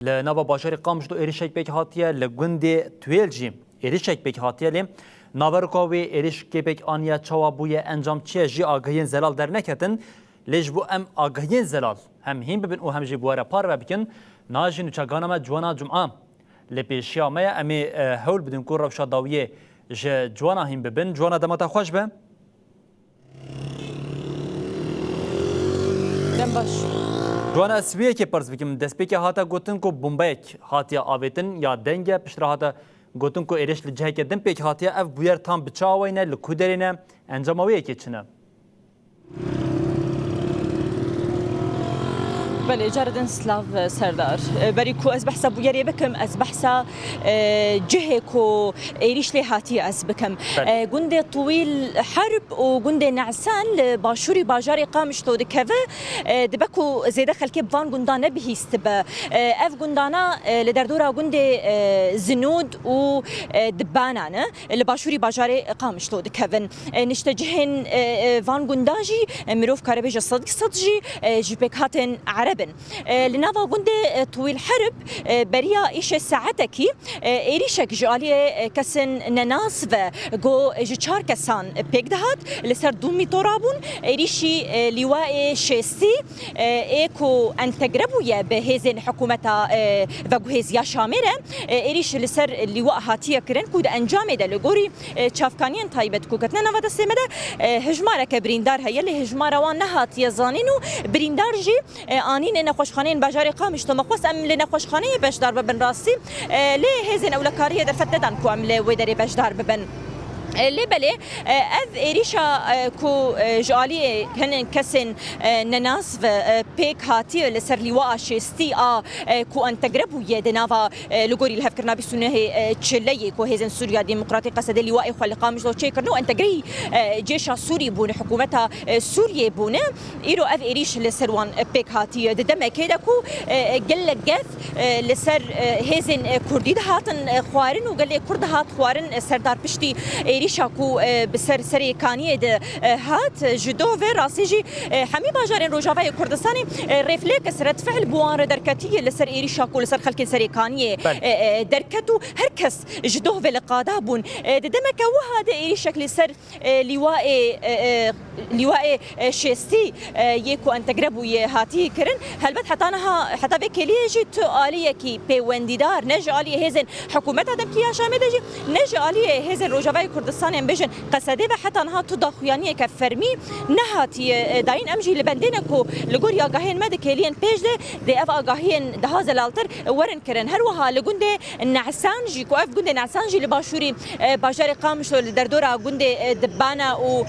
لنوا باشر قامش دو ایریشک بک هاتیه لگوندی تویل جیم ایریشک بک هاتیه لیم ناورکاوی ایریشک بک آنیا چوا بوی انجام چیه جی آگهین زلال در نکتن لیج بو ام آگهین زلال هم هیم ببین او هم جی بواره پار و بکن ناجین و چگانم جوانا جمعه لپیشیامه امی هول بدون کور روشا داویه جوانا هیم ببین جوانا دمتا خوش به باش جوانا اسویه که پرس بکیم دست بکی هاتا گوتن کو بومبایک هاتیا آویتن یا دنگه پشتر هاتا گوتن کو ایرش لجهه که دن پیک هاتیا اف بویر تام بچاوینه لکودرینه انجامویه که چنه بله جاردن سلاف سردار بريكو از بحثا بويري بكم از بحثا جهكو ايريش لي هاتي از بكم جندي طويل حرب وجندي نعسان باشوري باجاري قامش تو دكفه دبكو زيد خلكي بفان جندانا بهيستبا اف جندانا لدردورا جندي زنود و دبانانا لباشوري باجاري قامش تو دكفن نشتجهن فان جنداجي مروف كاربيجا صدجي جيبك هاتن عرب لنافا جندي طويل حرب بريا إيش ساعتكي إيريشك جالية كسن نناسفة جو جشار كسان بيجدهات لسر دومي ترابون إيريشي لواء شيسي إيكو أن تجربوا يا بهذين حكومة وجهزيا شامرة إيريش لسر لواء هاتية كرن كود أنجام ده لجوري شافكانيان طيبت كوكتنا نفدا السمدة هجمارة كبريندار هي اللي هجمارة وانها تيزانينو بريندار جي آنين نخوشخانين باجاري قامش تمقوس ام لنخوشخانه بشدار ببن راسي ليه هزن اولكاريه در فتدان كو ام لودري بشدار ببن لي بلي اذ ايريشا كو جالي كان كسن نناس بيك هاتي لسر لواء شيستي كو ان تجربوا يدنافا لغوري الهفكرنا بسنه تشلي كو هزن سوريا ديمقراطي قصد لواء خلقا مش لو تشيكرنو ان تجري جيش سوري بون حكومتها سوريا بون ايرو اذ ايريش لسروان بيك هاتي دم كده كو قال جث لسر هزن كردي هاتن خوارن وقال كرد هات خوارن سردار بشتي ريشاكو بسر سري كانيه هات جدوف راسيجي حمي باجارين روجافاي كردستاني ريفلكس رد فعل بوان دركتيه لسر ريشاكو لسر خلك سري كانيه دركتو هركس جدوف لقادابون دمك وهذا ريشك لسر لواء شيستي يكو ان تقربوا هاتي كرن هل حتانها حتى بكليجي تاليه كي بيونديدار نجالي هزن حكومتها دمكيا شامدجي نجالي هزن روجافاي كردستان بيجن قصدي حتى انها تضخيانيه كفرمي نهاتي داين امجي لبندينكو لغور ياغاهين مدكيلين بيج دي اف اغاهين ده زلالتر ورن كرن هروها لغوندي نعسانجي كو اف غوندي نعسانجي لباشوري باجاري قامش لدردورا غوندي دبانا و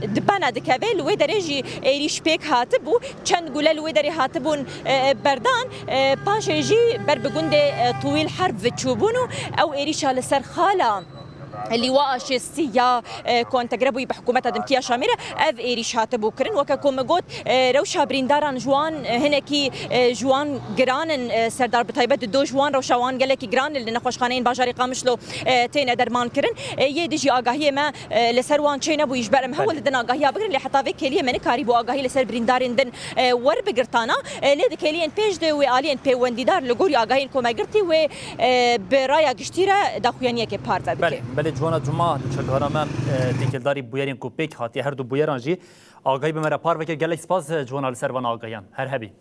دبانا دكابيل ودرجي ايريش بيك هاتبو چند غولل ودري هاتبون بردان باشيجي بربغوندي طويل حرب وتشوبونو او ايريشا لسر خالا اللواء شيستيا كون تجربوا بحكومتها دمكيا شامرة اف ايريش هاتبو كرن وكاكم قوت روشا برينداران جوان هناكي جوان جران سردار بطيبة دو جوان روشاوان قالك جران اللي نخوشخانين باجاري قامشلو تينا درمان كرن يدجي اغاهيه ما لسروان تشينا بو يجبر مهول دنا اغاهيه بكرن اللي حتى كليه من كاريبو اغاهيه لسر بريندارين دن ور بقرطانا لد كليين بيج دو والين بي ونديدار لغوري اغاهين كوما قرتي و برايا قشتيره داخويانيه كي بارفا بله جوانا جمعه چگارم تیکلداری بویرین کو پیک هاتی هر دو بویران جی آگاهی به مرا پار وکر گله سپاس جوانا لسروان آگاهیان هر هبی